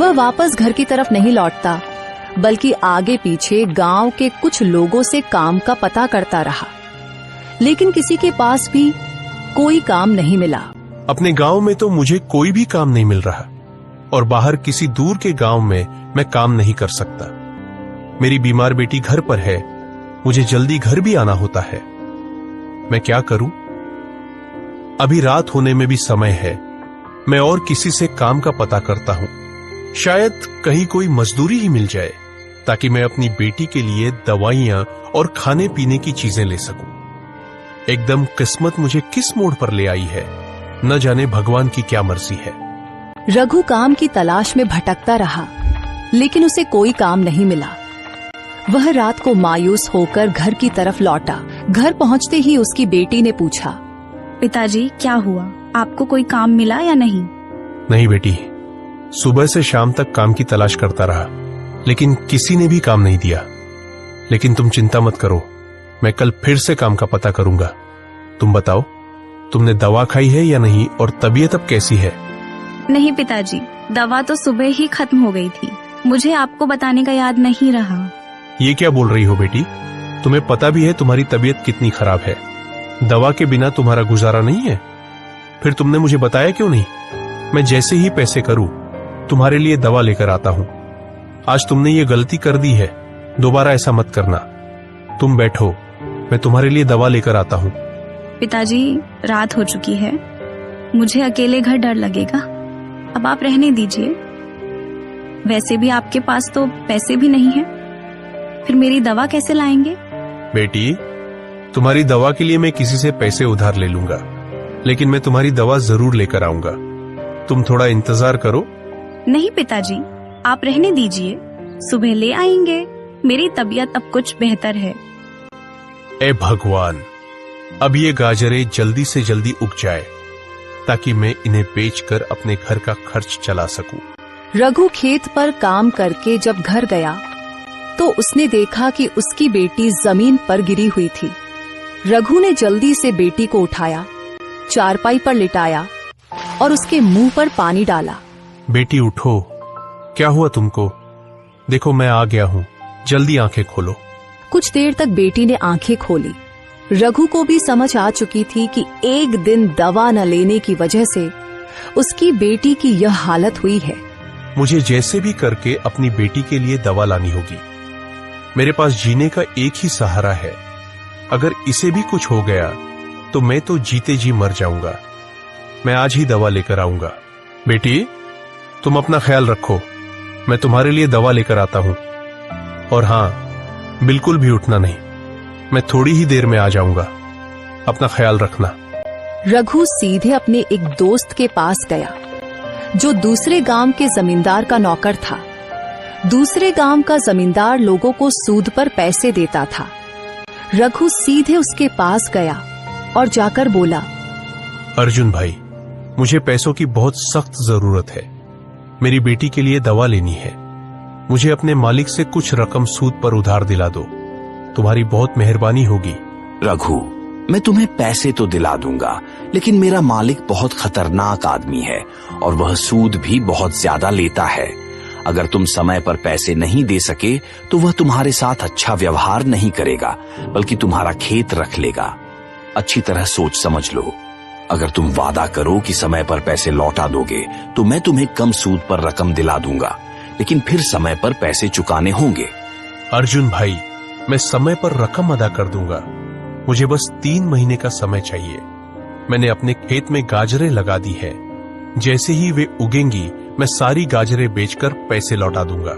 वह वापस घर की तरफ नहीं लौटता, बल्कि आगे पीछे गांव के कुछ लोगों से काम का पता करता रहा, लेकिन किसी के पास भी कोई काम नहीं मिला। अपने गांव में तो मुझे कोई भी काम नहीं मिल रहा और बाहर किसी दूर के गांव में मैं काम नहीं कर सकता। मेरी बीमार बेटी घर पर है, मुझे जल्दी घर भी आना होता है। मैं क्या करूं? अभी रात होने में भी समय है। मैं और किसी से काम का पता करता हूं, शायद कहीं कोई मजदूरी ही मिल जाए ताकि मैं अपनी बेटी के लिए दवाइयां और खाने पीने की चीजें ले सकूं। एकदम किस्मत मुझे किस मोड़ पर ले आई है, न जाने भगवान की क्या मर्जी है। रघु काम की तलाश में भटकता रहा, लेकिन उसे कोई काम नहीं मिला। वह रात को मायूस होकर घर की तरफ लौटा। घर पहुंचते ही उसकी बेटी ने पूछा, पिताजी क्या हुआ, आपको कोई काम मिला या नहीं? नहीं बेटी, सुबह से शाम तक काम की तलाश करता रहा, लेकिन किसी ने भी काम नहीं दिया। लेकिन तुम चिंता मत करो, मैं कल फिर से काम का पता करूंगा। तुम बताओ, तुमने दवा खाई है या नहीं और तबीयत अब कैसी है? नहीं पिताजी, दवा तो सुबह ही खत्म हो गई थी। मुझे आपको बताने का याद नहीं रहा। ये क्या बोल रही हो बेटी? तुम्हें पता भी है तुम्हारी तबीयत कितनी खराब है। दवा के बिना तुम्हारा गुजारा नहीं है। फिर तुमने मुझे बताया क्यों नहीं? मैं जैसे ही पैसे करूं तुम्हारे लिए दवा लेकर आता हूं। आज तुमने ये गलती कर दी है, दोबारा ऐसा मत करना। तुम बैठो, मैं तुम्हारे लिए दवा लेकर आता हूं। पिताजी रात हो चुकी है, मुझे अकेले घर डर लगेगा। अब आप रहने दीजिए। वैसे भी आपके पास तो पैसे भी नहीं है, फिर मेरी दवा कैसे लाएंगे? बेटी, तुम्हारी दवा के लिए मैं किसी से पैसे उधार ले लूंगा, लेकिन मैं तुम्हारी दवा जरूर लेकर आऊंगा। तुम थोड़ा इंतजार करो। नहीं पिताजी, आप रहने दीजिए, सुबह ले आएंगे। मेरी तबीयत अब कुछ बेहतर है। ए भगवान, अब ये गाजरें जल्दी से जल्दी उग जाए ताकि मैं इन्हें बेचकर अपने घर का खर्च चला सकूं। रघु खेत पर काम करके जब घर गया तो उसने देखा कि उसकी बेटी जमीन पर गिरी हुई थी। रघु ने जल्दी से बेटी को उठाया, चारपाई पर लिटाया और उसके मुंह पर पानी डाला। बेटी उठो, क्या हुआ तुमको? देखो मैं आ गया हूं, जल्दी आंखें खोलो। कुछ देर तक बेटी ने आंखें खोली। रघु को भी समझ आ चुकी थी कि एक दिन दवा न लेने की वजह से उसकी बेटी की यह हालत हुई है। मुझे जैसे भी करके अपनी बेटी के लिए दवा लानी होगी। मेरे पास जीने का एक ही सहारा है। अगर इसे भी कुछ हो गया तो मैं तो जीते जी मर जाऊंगा। मैं आज ही दवा लेकर आऊंगा। बेटी, तुम अपना ख्याल रखो, मैं तुम्हारे लिए दवा लेकर आता हूं। और हां, बिल्कुल भी उठना नहीं, मैं थोड़ी ही देर में आ जाऊंगा। अपना ख्याल रखना। रघु सीधे अपने एक दोस्त के पास गया जो दूसरे गांव के जमींदार का नौकर था। दूसरे गांव का जमींदार लोगों को सूद पर पैसे देता था। रघु सीधे उसके पास गया और जाकर बोला, अर्जुन भाई, मुझे पैसों की बहुत सख्त जरूरत है। मेरी बेटी के लिए दवा लेनी है। मुझे अपने मालिक से कुछ रकम सूद पर उधार दिला दो। तुम्हारी बहुत मेहरबानी होगी। रघु, मैं तुम्हें पैसे तो दिला दूंगा, लेकिन मेरा मालिक बहुत खतरनाक आदमी है और वह सूद भी बहुत ज्यादा लेता है। अगर तुम समय पर पैसे नहीं दे सके तो वह तुम्हारे साथ अच्छा व्यवहार नहीं करेगा, बल्कि तुम्हारा खेत रख लेगा। अच्छी तरह सोच समझ लो। अगर तुम वादा करो कि समय पर पैसे लौटा दोगे तो मैं तुम्हें कम सूद पर रकम दिला दूंगा, लेकिन फिर समय पर पैसे चुकाने होंगे। अर्जुन भाई, मैं समय पर रकम अदा कर दूंगा। मुझे बस 3 महीने का समय चाहिए। मैंने अपने खेत में गाजरें लगा दी है। जैसे ही वे उगेंगी मैं सारी गाजरें बेचकर पैसे लौटा दूंगा।